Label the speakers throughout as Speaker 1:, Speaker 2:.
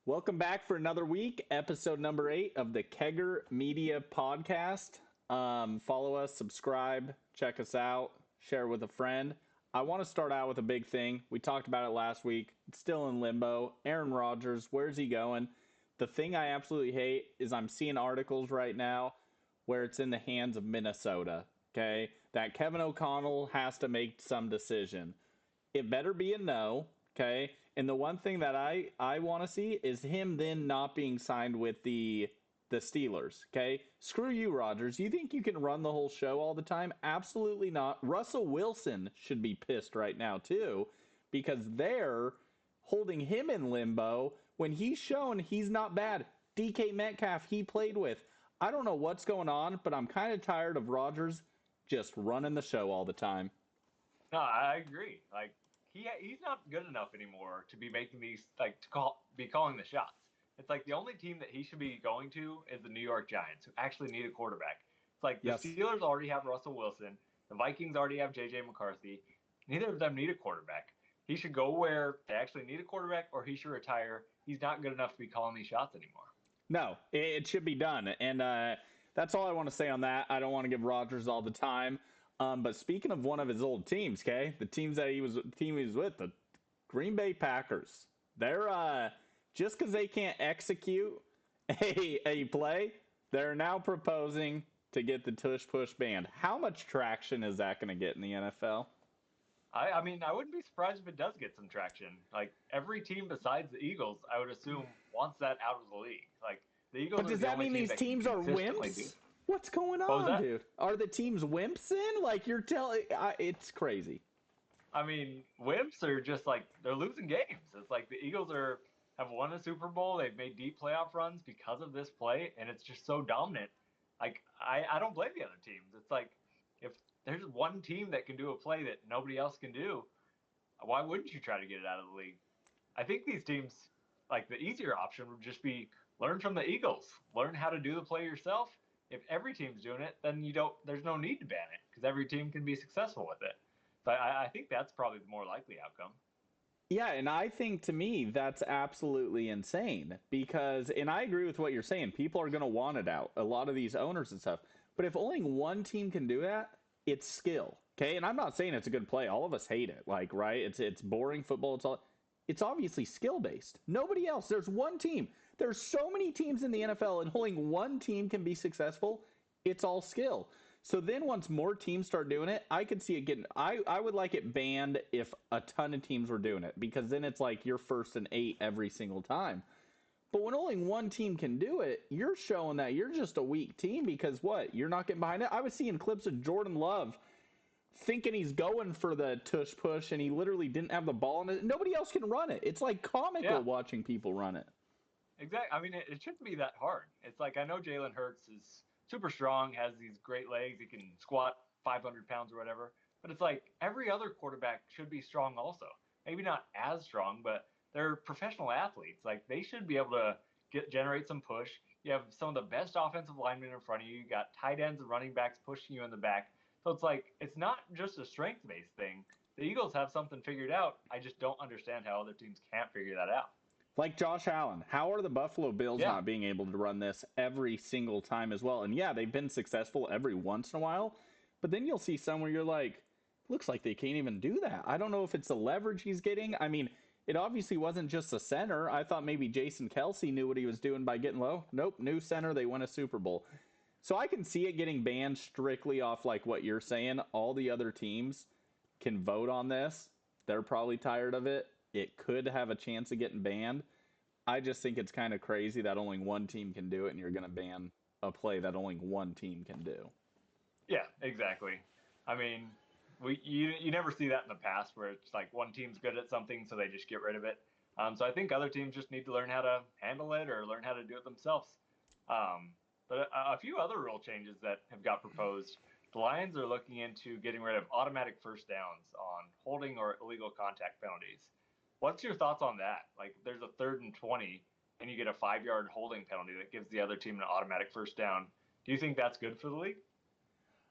Speaker 1: Welcome back for another week, episode number 8 of the Kegger Media Podcast. Follow us, subscribe, check us out, share with a friend. I want to start out with a big thing. We talked about it last week. It's still in limbo. Aaron Rodgers, where's he going? The thing I absolutely hate is I'm seeing articles right now where it's in the hands of Minnesota, okay? That Kevin O'Connell has to make some decision. It better be a no, okay? And the one thing that I want to see is him then not being signed with the Steelers, okay? Screw you, Rodgers. You think you can run the whole show all the time? Absolutely not. Russell Wilson should be pissed right now too, because they're holding him in limbo when he's shown he's not bad. DK Metcalf he played with. I don't know what's going on, but I'm kind of tired of Rodgers just running the show all the time.
Speaker 2: No, I agree. Like he's not good enough anymore to be making these be calling the shots. It's like the only team that he should be going to is the New York Giants, who actually need a quarterback. It's like the
Speaker 1: Yes.
Speaker 2: Steelers already have Russell Wilson, the Vikings already have JJ McCarthy. Neither of them need a quarterback. He should go where they actually need a quarterback, or he should retire. He's not good enough to be calling these shots anymore.
Speaker 1: No, it should be done. And that's all I want to say on that. I don't want to give Rodgers all the time. But speaking of one of his old teams, okay, the team he was with, the Green Bay Packers. They're just because they can't execute a play, they're now proposing to get the Tush Push banned. How much traction is that going to get in the NFL?
Speaker 2: I mean, I wouldn't be surprised if it does get some traction. Like every team besides the Eagles, I would assume wants that out of the league. Like the Eagles
Speaker 1: But
Speaker 2: are
Speaker 1: does
Speaker 2: the
Speaker 1: that
Speaker 2: only
Speaker 1: mean
Speaker 2: team
Speaker 1: these
Speaker 2: that can
Speaker 1: teams are
Speaker 2: consistently do.
Speaker 1: wimps? What's going
Speaker 2: What was
Speaker 1: on,
Speaker 2: that?
Speaker 1: dude? Are the teams wimps in? Like you're telling, it's crazy.
Speaker 2: I mean, wimps are just like they're losing games. It's like the Eagles are have won a Super Bowl. They've made deep playoff runs because of this play, and it's just so dominant. Like I don't blame the other teams. It's like if there's one team that can do a play that nobody else can do, why wouldn't you try to get it out of the league? I think these teams, like the easier option would just be learn from the Eagles, learn how to do the play yourself. If every team's doing it, then you don't. There's no need to ban it because every team can be successful with it. So I think that's probably the more likely outcome.
Speaker 1: Yeah, and I think to me that's absolutely insane because, and I agree with what you're saying. People are going to want it out. A lot of these owners and stuff. But if only one team can do that, it's skill. Okay, and I'm not saying it's a good play. All of us hate it. Like, right? It's boring football. It's obviously skill based. Nobody else. There's one team. There's so many teams in the NFL, and only one team can be successful. It's all skill. So then once more teams start doing it, I could see it getting I would like it banned if a ton of teams were doing it because then it's like you're first and 8 every single time. But when only one team can do it, you're showing that you're just a weak team because what? You're not getting behind it. I was seeing clips of Jordan Love thinking he's going for the tush push and he literally didn't have the ball and nobody else can run it. It's like comical
Speaker 2: Yeah,
Speaker 1: watching people run it.
Speaker 2: exactly. I mean, it shouldn't be that hard. It's like I know Jalen Hurts is super strong, has these great legs, he can squat 500 pounds or whatever. But it's like every other quarterback should be strong also. Maybe not as strong, but they're professional athletes. Like they should be able to generate some push. You have some of the best offensive linemen in front of you. You got tight ends and running backs pushing you in the back. So it's like it's not just a strength based thing. The Eagles have something figured out. I just don't understand how other teams can't figure that out.
Speaker 1: Like Josh Allen, how are the Buffalo Bills
Speaker 2: Yeah,
Speaker 1: not being able to run this every single time as well? And yeah, they've been successful every once in a while, but then you'll see some where you're like, looks like they can't even do that. I don't know if it's the leverage he's getting. I mean, it obviously wasn't just the center. I thought maybe Jason Kelsey knew what he was doing by getting low. Nope, new center. They win a Super Bowl. So I can see it getting banned strictly off like what you're saying. All the other teams can vote on this. They're probably tired of it. It could have a chance of getting banned. I just think it's kind of crazy that only one team can do it and you're going to ban a play that only one team can do.
Speaker 2: yeah, exactly. I mean, you never see that in the past where it's like one team's good at something, so they just get rid of it. So I think other teams just need to learn how to handle it or learn how to do it themselves. But a few other rule changes that have got proposed. The Lions are looking into getting rid of automatic first downs on holding or illegal contact penalties. What's your thoughts on that? Like, there's a 3rd and 20, and you get a 5-yard holding penalty that gives the other team an automatic first down. Do you think that's good for the league?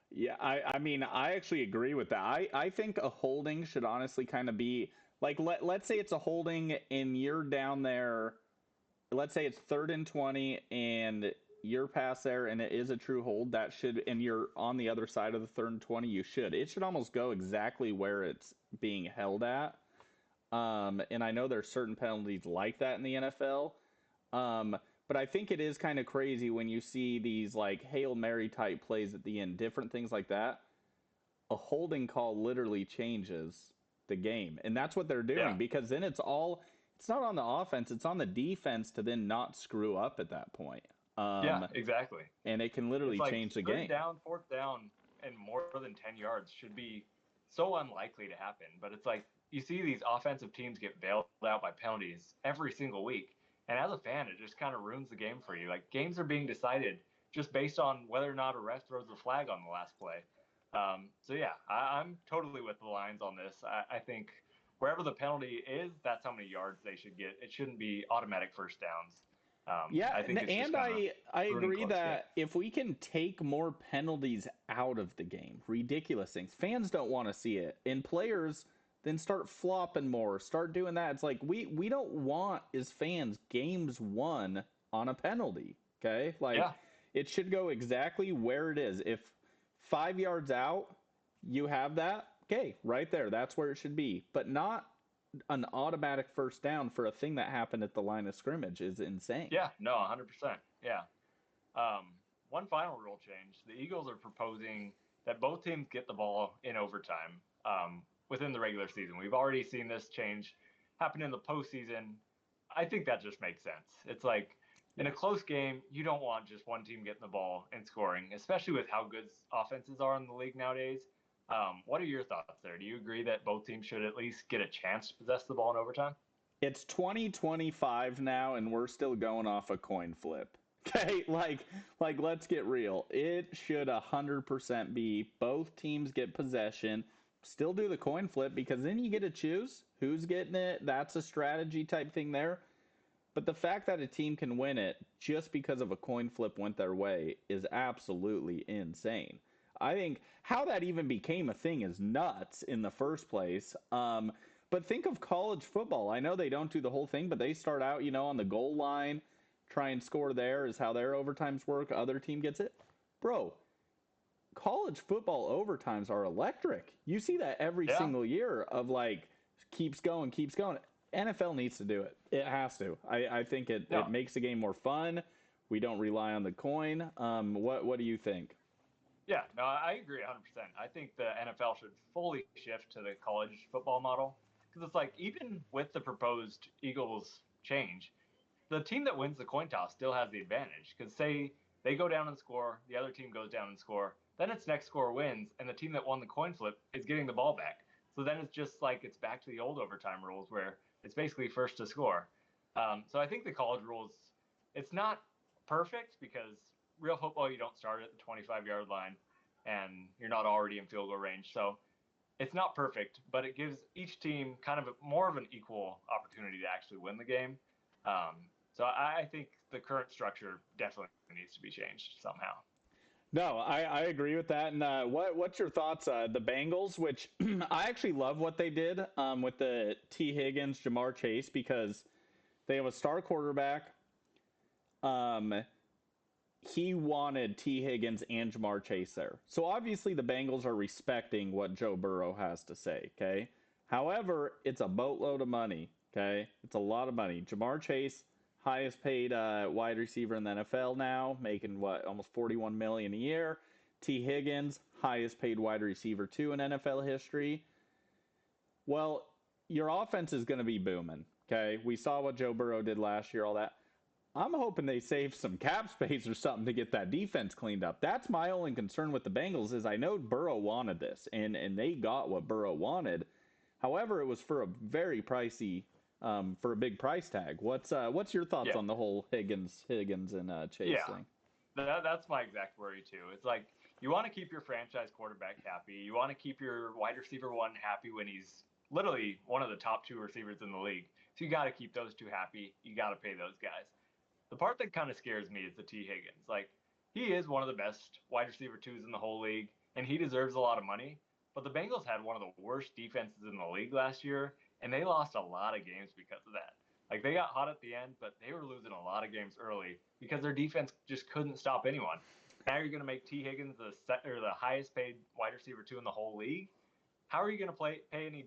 Speaker 1: Yeah, I mean, I actually agree with that. I think a holding should honestly kind of be like, let's say it's a holding and you're down there let's say it's 3rd and 20 and you're past there and it is a true hold, that should, and you're on the other side of the 3rd and 20, it should almost go exactly where it's being held at. And I know there's certain penalties like that in the NFL. Um, but I think it is kind of crazy when you see these like Hail Mary type plays at the end, different things like that. A holding call literally changes the game. And that's what they're
Speaker 2: Yeah.
Speaker 1: doing, because then it's not on the offense, it's on the defense to then not screw up at that point.
Speaker 2: Yeah, exactly.
Speaker 1: And it can
Speaker 2: It's
Speaker 1: literally
Speaker 2: like
Speaker 1: change the
Speaker 2: 3rd
Speaker 1: game.
Speaker 2: down, 4th down, and more than 10 yards should be so unlikely to happen. But it's like you see these offensive teams get bailed out by penalties every single week. And as a fan, it just kind of ruins the game for you. Like games are being decided just based on whether or not a ref throws the flag on the last play. So yeah, I'm totally with the Lions on this. I think wherever the penalty is, that's how many yards they should get. It shouldn't be automatic first downs.
Speaker 1: Yeah,
Speaker 2: I think it's just
Speaker 1: and
Speaker 2: kind of
Speaker 1: I
Speaker 2: ruining
Speaker 1: agree
Speaker 2: close games.
Speaker 1: that if we can take more penalties out of the game, ridiculous things, fans don't want to see it, and players then start flopping more, start doing that. It's like we don't want as fans games won on a penalty. Okay, like
Speaker 2: Yeah,
Speaker 1: it should go exactly where it is. If 5 yards out, you have that. Okay, right there, that's where it should be, but not an automatic first down for a thing that happened at the line of scrimmage is insane.
Speaker 2: yeah, no, 100%. Yeah. One final rule change. The Eagles are proposing that both teams get the ball in overtime within the regular season. We've already seen this change happen in the postseason. I think that just makes sense. It's like in a
Speaker 1: Yes.
Speaker 2: close game, you don't want just one team getting the ball and scoring, especially with how good offenses are in the league nowadays. What are your thoughts there? Do you agree that both teams should at least get a chance to possess the ball in overtime?
Speaker 1: It's 2025 now and we're still going off a coin flip. Okay, like let's get real. It should 100% be both teams get possession, still do the coin flip, because then you get to choose who's getting it. That's a strategy type thing there. But the fact that a team can win it just because of a coin flip went their way is absolutely insane. I think how that even became a thing is nuts in the first place. But think of college football. I know they don't do the whole thing, but they start out, on the goal line, try and score there is how their overtimes work. Other team gets it. Bro, college football overtimes are electric. You see that every
Speaker 2: Yeah,
Speaker 1: single year of like keeps going, keeps going. NFL needs to do it. It has to. I think it
Speaker 2: no,
Speaker 1: makes the game more fun. We don't rely on the coin. What do you think?
Speaker 2: yeah, no, I agree 100%. I think the NFL should fully shift to the college football model because it's like even with the proposed Eagles change, the team that wins the coin toss still has the advantage because say they go down and score, the other team goes down and score, then its next score wins, and the team that won the coin flip is getting the ball back. So then it's just like it's back to the old overtime rules where it's basically first to score. So I think the college rules, it's not perfect because real football you don't start at the 25-yard line and you're not already in field goal range. So it's not perfect, but it gives each team kind of more of an equal opportunity to actually win the game. So I think the current structure definitely needs to be changed somehow.
Speaker 1: No, I agree with that. And what's your thoughts? The Bengals, which I actually love what they did with the T. Higgins, Jamar Chase, because they have a star quarterback. Um, he wanted T. Higgins and Jamar Chase there. So obviously the Bengals are respecting what Joe Burrow has to say, okay? However, it's a boatload of money, okay? It's a lot of money. Jamar Chase, highest paid wide receiver in the NFL now, making what, almost 41 million a year. T. Higgins, highest paid wide receiver too in NFL history. Well, your offense is going to be booming, okay? We saw what Joe Burrow did last year, all that. I'm hoping they save some cap space or something to get that defense cleaned up. That's my only concern with the Bengals is I know Burrow wanted this, and they got what Burrow wanted. However, it was for a very pricey, for a big price tag. What's your thoughts
Speaker 2: Yeah,
Speaker 1: on the whole Higgins and Chase
Speaker 2: yeah,
Speaker 1: thing?
Speaker 2: that's my exact worry too. It's like you want to keep your franchise quarterback happy. You want to keep your wide receiver one happy when he's literally one of the top two receivers in the league. So you got to keep those two happy. You got to pay those guys. The part that kind of scares me is the T. Higgins. Like, he is one of the best wide receiver twos in the whole league, and he deserves a lot of money. But the Bengals had one of the worst defenses in the league last year, and they lost a lot of games because of that. Like they got hot at the end, but they were losing a lot of games early because their defense just couldn't stop anyone. Now you're going to make T. Higgins the highest paid wide receiver two in the whole league. How are you going to pay any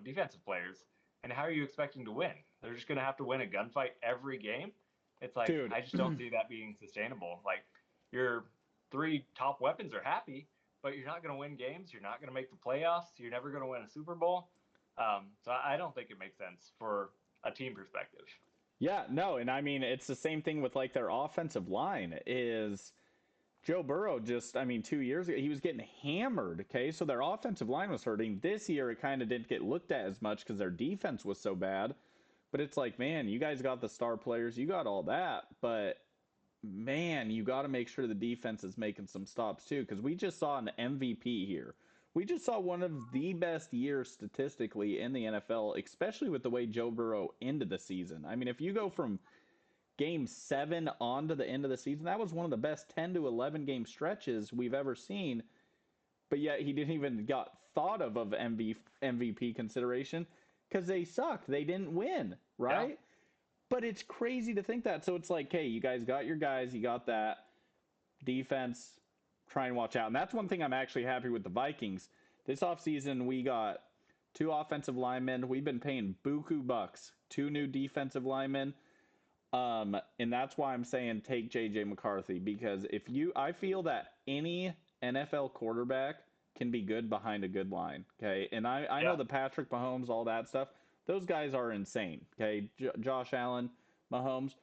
Speaker 2: defensive players? And how are you expecting to win? They're just going to have to win a gunfight every game. It's like,
Speaker 1: Dude.
Speaker 2: I just don't see that being sustainable. Like, your three top weapons are happy, but you're not going to win games. You're not going to make the playoffs. You're never going to win a Super Bowl. So I don't think it makes sense for a team perspective.
Speaker 1: Yeah, no, and I mean it's the same thing with like their offensive line is Joe Burrow just, I mean, 2 years ago, he was getting hammered, okay? So their offensive line was hurting. This year, it kind of didn't get looked at as much because their defense was so bad. But it's like, man, you guys got the star players, you got all that. But, man, you got to make sure the defense is making some stops, too, because we just saw an MVP here. We just saw one of the best years statistically in the NFL, especially with the way Joe Burrow ended the season. I mean, if you go from game 7 on to the end of the season, that was one of the best 10 to 11 game stretches we've ever seen. But yet he didn't even got thought of MVP consideration because they sucked. They didn't win, right?
Speaker 2: Yeah.
Speaker 1: But it's crazy to think that. So it's like, hey, you guys got your guys, you got that defense. Try and watch out. And that's one thing I'm actually happy with the Vikings. This offseason, we got 2 offensive linemen. We've been paying buku bucks. 2 new defensive linemen. And that's why I'm saying take JJ McCarthy, because I feel that any NFL quarterback can be good behind a good line. Okay. And I know the Patrick Mahomes, all that stuff, those guys are insane. Okay. Josh Allen, Mahomes.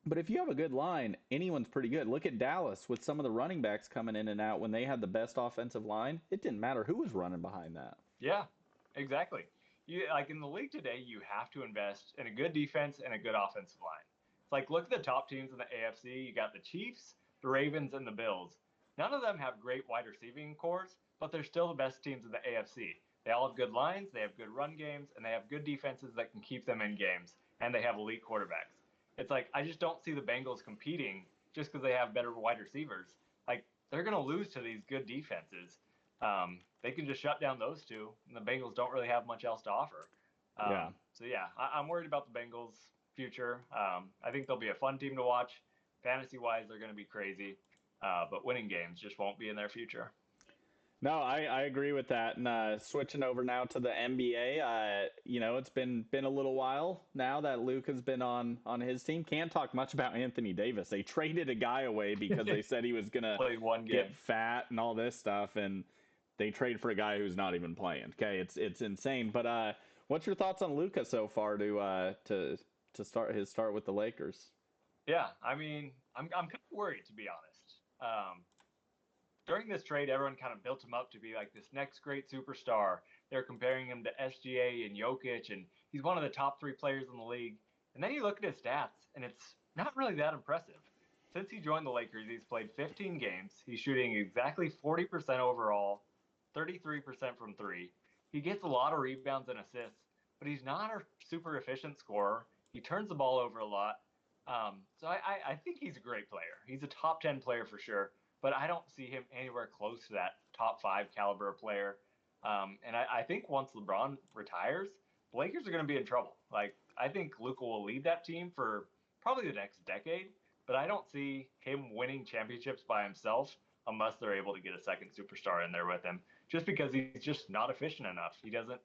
Speaker 1: But if you have a good line, anyone's pretty good. Look at Dallas with some of the running backs coming in and out when they had the best offensive line. It didn't matter who was running behind that.
Speaker 2: Yeah, exactly. Like in the league today, you have to invest in a good defense and a good offensive line. It's like look at the top teams in the AFC. You got the Chiefs, the Ravens, and the Bills. None of them have great wide receiving cores, but they're still the best teams in the AFC. They all have good lines, they have good run games, and they have good defenses that can keep them in games, and they have elite quarterbacks. It's like I just don't see the Bengals competing just because they have better wide receivers. Like they're going to lose to these good defenses. They can just shut down those two, and the Bengals don't really have much else to offer.
Speaker 1: Yeah.
Speaker 2: So yeah, I'm worried about the Bengals' future. I think they'll be a fun team to watch. Fantasy-wise, they're going to be crazy, but winning games just won't be in their future.
Speaker 1: No, I agree with that. And switching over now to the NBA, it's been a little while now that Luka's been on his team. Can't talk much about Anthony Davis. They traded a guy away because they said he was gonna
Speaker 2: Played one game.
Speaker 1: get fat and all this stuff, and they trade for a guy who's not even playing. Okay, it's insane. But what's your thoughts on Luka so far to start with the Lakers?
Speaker 2: Yeah, I mean, I'm kind of worried, to be honest. During this trade, everyone kind of built him up to be like this next great superstar. They're comparing him to SGA and Jokic, and he's one of the top 3 players in the league. And then you look at his stats, and it's not really that impressive. Since he joined the Lakers, he's played 15 games. He's shooting exactly 40% overall, 33% from 3. He gets a lot of rebounds and assists, but he's not a super efficient scorer. He turns the ball over a lot. So I think he's a great player. He's a top 10 player for sure. But I don't see him anywhere close to that top 5 caliber player. And I think once LeBron retires, the Lakers are going to be in trouble. Like, I think Luka will lead that team for probably the next decade, but I don't see him winning championships by himself unless they're able to get a second superstar in there with him, just because he's just not efficient enough. He doesn't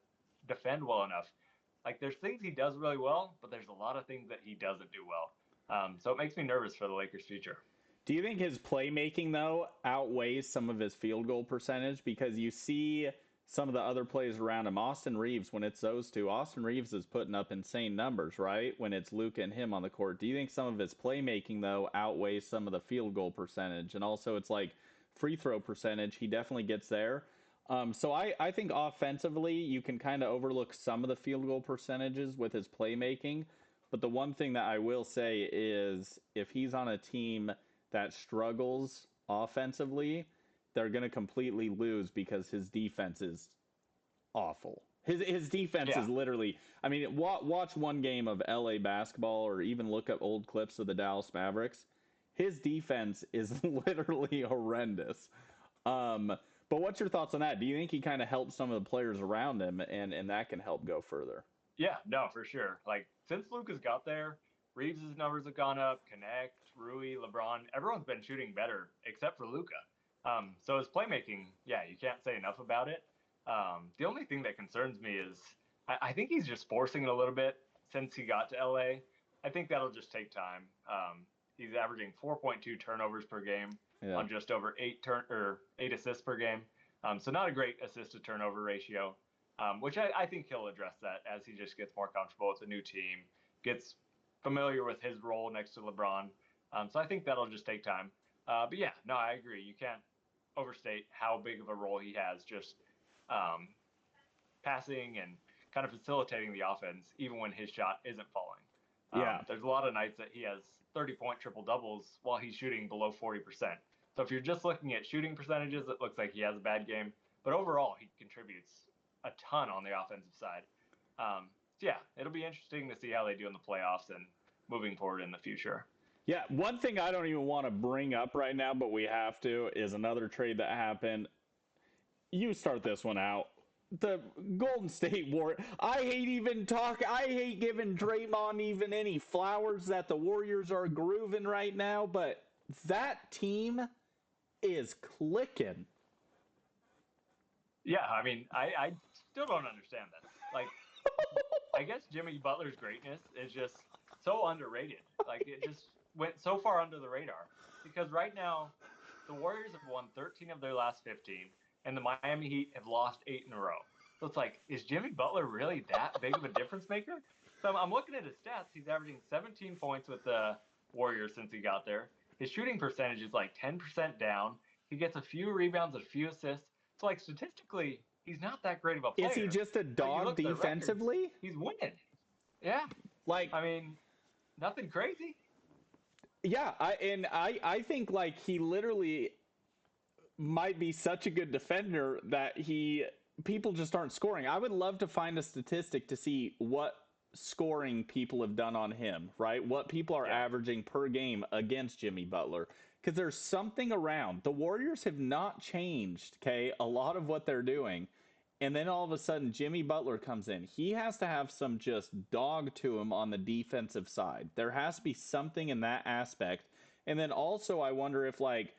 Speaker 2: defend well enough. Like, there's things he does really well, but there's a lot of things that he doesn't do well. So it makes me nervous for the Lakers' future.
Speaker 1: Do you think his playmaking, though, outweighs some of his field goal percentage? Because you see some of the other players around him. Austin Reeves, when it's those two, Austin Reeves is putting up insane numbers, right? When it's Luka and him on the court. Do you think some of his playmaking, though, outweighs some of the field goal percentage? And also, it's like free throw percentage. He definitely gets there. So I think offensively, you can kind of overlook some of the field goal percentages with his playmaking. But the one thing that I will say is if he's on a team that struggles offensively, they're going to completely lose because his defense is awful. His defense is literally, I mean, watch one game of LA basketball or even look up old clips of the Dallas Mavericks. His defense is literally horrendous. But what's your thoughts on that? Do you think he kind of helps some of the players around him and that can help go further?
Speaker 2: Yeah, no, for sure. Like since Luka's got there, Reeves' numbers have gone up. Connect, Rui, LeBron, everyone's been shooting better except for Luka. So his playmaking, yeah, you can't say enough about it. The only thing that concerns me is I think he's just forcing it a little bit since he got to LA. I think that'll just take time. He's averaging 4.2 turnovers per game
Speaker 1: Yeah.
Speaker 2: on just over 8 assists per game. So not a great assist to turnover ratio. Which I think he'll address that as he just gets more comfortable with the new team, gets familiar with his role next to LeBron. So I think that'll just take time. But yeah, no, I agree. You can't overstate how big of a role he has just um, passing and kind of facilitating the offense, even when his shot isn't falling.
Speaker 1: Yeah.
Speaker 2: There's a lot of nights that he has 30-point triple doubles while he's shooting below 40%. So if you're just looking at shooting percentages, it looks like he has a bad game. But overall, he contributes a ton on the offensive side. So yeah, it'll be interesting to see how they do in the playoffs and moving forward in the future.
Speaker 1: Yeah, one thing I don't even want to bring up right now, but we have to, is another trade that happened. You start this one out. The Golden State War. I hate giving Draymond even any flowers that the Warriors are grooving right now, but that team is clicking.
Speaker 2: Yeah, I mean, I still don't understand this. Like, I guess Jimmy Butler's greatness is just so underrated. Like, it just went so far under the radar because right now the Warriors have won 13 of their last 15, and the Miami Heat have lost 8 in a row. So it's like, is Jimmy Butler really that big of a difference maker? So I'm looking at his stats. He's averaging 17 points with the Warriors since he got there. His shooting percentage is like 10% down. He gets a few rebounds, a few assists. So like statistically, he's not that great of a
Speaker 1: Is he
Speaker 2: player.
Speaker 1: just a
Speaker 2: But you
Speaker 1: dog
Speaker 2: look at their records,
Speaker 1: defensively?
Speaker 2: he's winning. Yeah.
Speaker 1: Like,
Speaker 2: I mean, nothing crazy.
Speaker 1: yeah, I think like he literally might be such a good defender that people just aren't scoring. I would love to find a statistic to see what scoring people have done on him, right? What people are
Speaker 2: Yeah.
Speaker 1: averaging per game against Jimmy Butler. Because there's something around. The Warriors have not changed, okay, a lot of what they're doing. And then all of a sudden, Jimmy Butler comes in. He has to have some just dog to him on the defensive side. There has to be something in that aspect. And then also, I wonder if, like,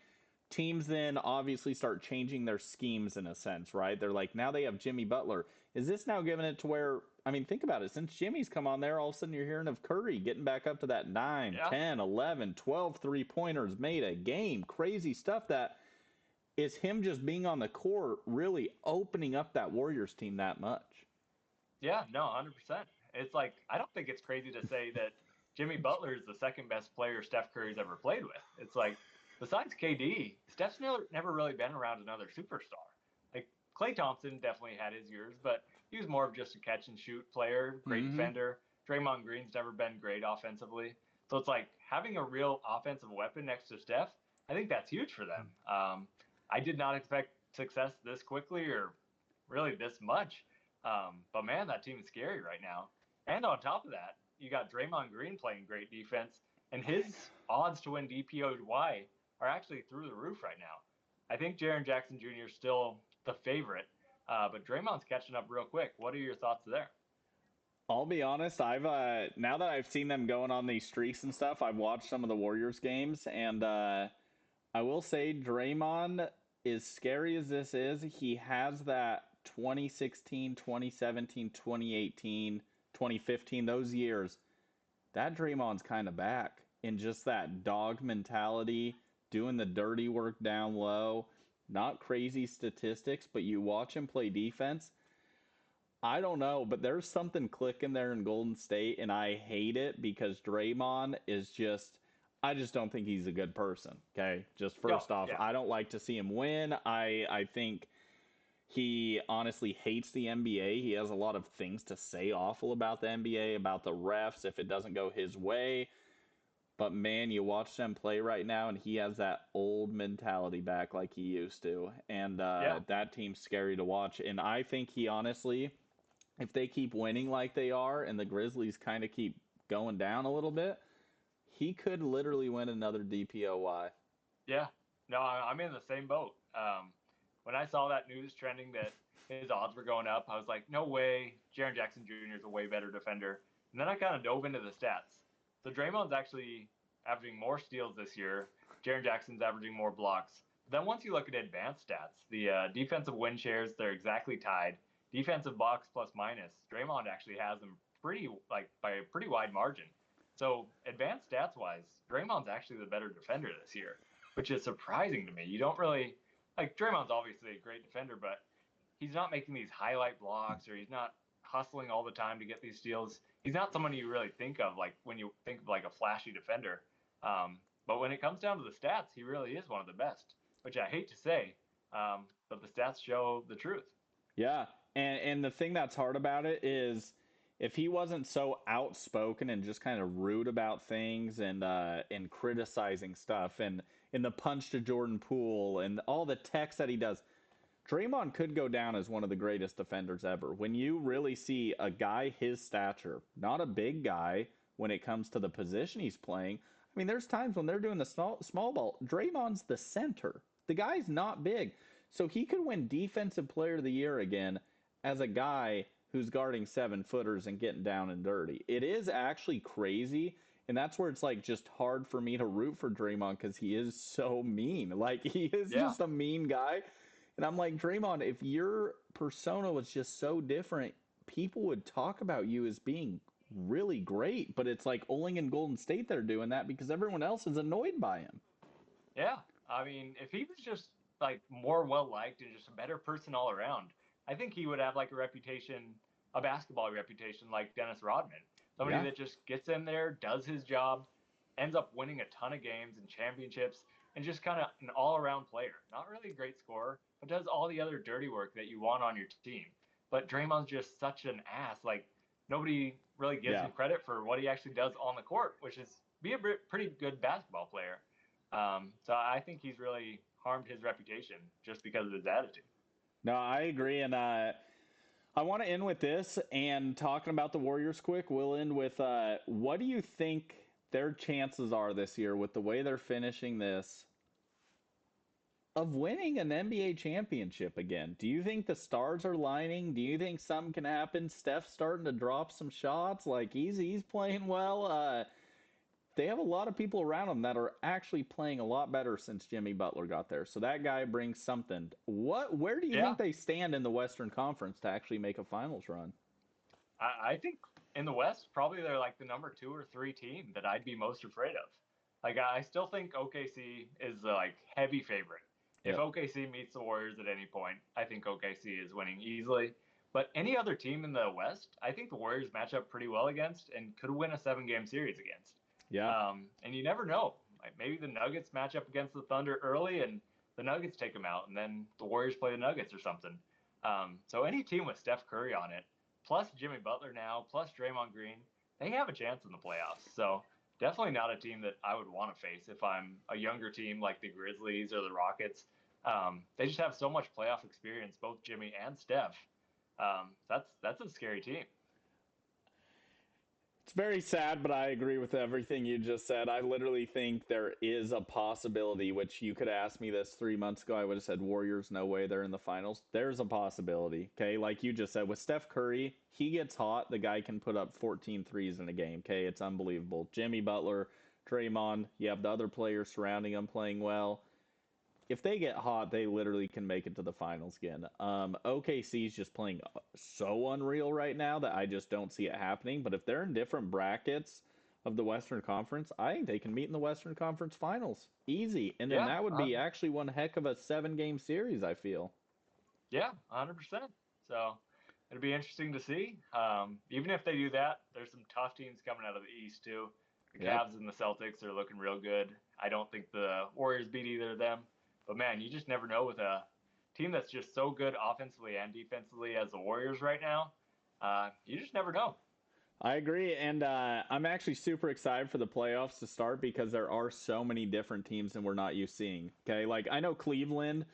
Speaker 1: teams then obviously start changing their schemes in a sense, right? They're like, now they have Jimmy Butler. Is this now giving it to where, I mean, think about it. Since Jimmy's come on there, all of a sudden you're hearing of Curry getting back up to that 9,
Speaker 2: Yeah.
Speaker 1: 10, 11, 12 three-pointers made a game. Crazy stuff that is him just being on the court really opening up that Warriors team that much.
Speaker 2: Yeah, no, 100%. It's like I don't think it's crazy to say that Jimmy Butler is the second best player Steph Curry's ever played with. It's like besides KD, Steph's never really been around another superstar. Like Klay Thompson definitely had his years, but he was more of just a catch and shoot player, great
Speaker 1: Mm-hmm.
Speaker 2: defender. Draymond Green's never been great offensively. So it's like having a real offensive weapon next to Steph, I think that's huge for them. I did not expect success this quickly or really this much. But man, that team is scary right now. And on top of that, you got Draymond Green playing great defense, and his odds to win DPOY are actually through the roof right now. I think Jaren Jackson Jr. is still the favorite, but Draymond's catching up real quick. What are your thoughts there?
Speaker 1: I'll be honest. I've now that I've seen them going on these streaks and stuff, I've watched some of the Warriors games, and I will say Draymond, as scary as this is, he has that 2016, 2017, 2018, 2015, those years. That Draymond's kind of back in just that dog mentality, doing the dirty work down low. Not crazy statistics, but you watch him play defense. I don't know, but there's something clicking there in Golden State, and I hate it because Draymond is just. I just don't think he's a good person. Okay, just
Speaker 2: Oh,
Speaker 1: first off,
Speaker 2: yeah.
Speaker 1: I don't like to see him win. I think he honestly hates the NBA. He has a lot of things to say awful about the NBA, about the refs if it doesn't go his way. But man, you watch them play right now, and he has that old mentality back like he used to. And
Speaker 2: Yeah.
Speaker 1: that team's scary to watch. And I think he honestly, if they keep winning like they are and the Grizzlies kind of keep going down a little bit, he could literally win another DPOY.
Speaker 2: Yeah. No, I'm in the same boat. when I saw that news trending that his odds were going up, I was like, no way, Jaren Jackson Jr. is a way better defender. And then I kind of dove into the stats. So Draymond's actually averaging more steals this year. Jaren Jackson's averaging more blocks. But then once you look at advanced stats, the defensive win shares, they're exactly tied. Defensive blocks plus minus, Draymond actually has them pretty by a pretty wide margin. So advanced stats wise, Draymond's actually the better defender this year, which is surprising to me. You don't really Draymond's obviously a great defender, but he's not making these highlight blocks or he's not hustling all the time to get these steals. He's not someone you really think of when you think of a flashy defender. But when it comes down to the stats, he really is one of the best, which I hate to say, but the stats show the truth.
Speaker 1: Yeah, and the thing that's hard about it is if he wasn't so outspoken and just kind of rude about things and criticizing stuff and in the punch to Jordan Poole and all the text that he does, Draymond could go down as one of the greatest defenders ever. When you really see a guy his stature, not a big guy when it comes to the position he's playing. I mean, there's times when they're doing the small ball. Draymond's the center. The guy's not big. So he could win Defensive Player of the Year again as a guy who's guarding 7-footers and getting down and dirty. It is actually crazy. And that's where it's just hard for me to root for Draymond because he is so mean. He is just a mean guy. And I'm like, Draymond, if your persona was just so different, people would talk about you as being really great. But it's like only in Golden State they're doing that because everyone else is annoyed by him.
Speaker 2: Yeah. I mean, if he was just more well liked and just a better person all around, I think he would have a reputation, a basketball reputation like Dennis Rodman. Somebody that just gets in there, does his job, ends up winning a ton of games and championships, and just kind of an all-around player. Not really a great scorer, but does all the other dirty work that you want on your team. But Draymond's just such an ass. Nobody really gives him credit for what he actually does on the court, which is be a pretty good basketball player. So I think he's really harmed his reputation just because of his attitude.
Speaker 1: No, I agree. And I want to end with this and talking about the Warriors quick. We'll end with what do you think their chances are this year with the way they're finishing this of winning an NBA championship again? Do you think the stars are lining? Do you think something can happen? Steph's starting to drop some shots. He's playing well. They have a lot of people around him that are actually playing a lot better since Jimmy Butler got there. So that guy brings something. Where do you think they stand in the Western Conference to actually make a finals run?
Speaker 2: I think in the West, probably they're the number 2 or 3 team that I'd be most afraid of. I still think OKC is the heavy favorite. If OKC meets the Warriors at any point, I think OKC is winning easily. But any other team in the West, I think the Warriors match up pretty well against and could win a 7-game series against.
Speaker 1: Yeah.
Speaker 2: And you never know. Maybe the Nuggets match up against the Thunder early and the Nuggets take them out, and then the Warriors play the Nuggets or something. So any team with Steph Curry on it, plus Jimmy Butler now, plus Draymond Green, they have a chance in the playoffs. So definitely not a team that I would want to face if I'm a younger team like the Grizzlies or the Rockets. They just have so much playoff experience, both Jimmy and Steph. That's a scary team.
Speaker 1: It's very sad, but I agree with everything you just said. I literally think there is a possibility, which you could ask me this 3 months ago. I would have said Warriors, no way, they're in the finals. There's a possibility, okay? Like you just said, with Steph Curry, he gets hot. The guy can put up 14 threes in a game, okay? It's unbelievable. Jimmy Butler, Draymond, you have the other players surrounding him playing well. If they get hot, they literally can make it to the finals again. OKC is just playing so unreal right now that I just don't see it happening. But if they're in different brackets of the Western Conference, I think they can meet in the Western Conference Finals. Easy. And then that would be actually one heck of a 7-game series, I feel.
Speaker 2: Yeah, 100%. So it'll be interesting to see. Even if they do that, there's some tough teams coming out of the East, too. The Cavs and the Celtics are looking real good. I don't think the Warriors beat either of them. But, man, you just never know with a team that's just so good offensively and defensively as the Warriors right now. You just never know.
Speaker 1: I agree, and I'm actually super excited for the playoffs to start because there are so many different teams that we're not used to seeing. Okay, I know Cleveland,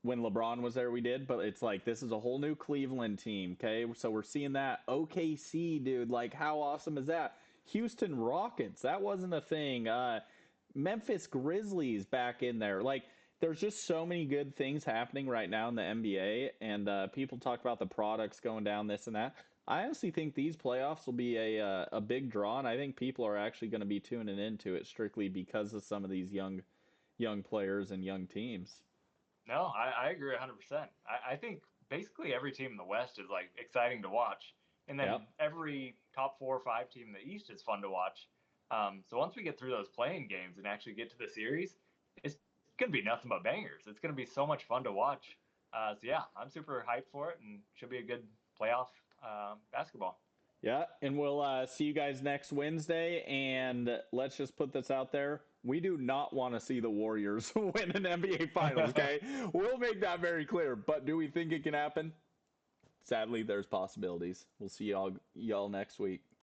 Speaker 1: when LeBron was there, we did, but it's this is a whole new Cleveland team, okay? So we're seeing that. OKC, dude, how awesome is that? Houston Rockets, that wasn't a thing. Memphis Grizzlies back in there. there's just so many good things happening right now in the NBA, and people talk about the products going down, this and that. I honestly think these playoffs will be a big draw, and I think people are actually going to be tuning into it strictly because of some of these young players and young teams.
Speaker 2: No, I agree 100%. I think basically every team in the West is like exciting to watch, and then
Speaker 1: Yep.
Speaker 2: every top 4 or 5 team in the East is fun to watch. So once we get through those playing games and actually get to the series, it's gonna be nothing but bangers. It's gonna be so much fun to watch. So yeah, I'm super hyped for it, and should be a good playoff basketball.
Speaker 1: Yeah, and we'll see you guys next Wednesday. And let's just put this out there: we do not want to see the Warriors win an NBA Finals. Okay, we'll make that very clear. But do we think it can happen? Sadly, there's possibilities. We'll see y'all next week.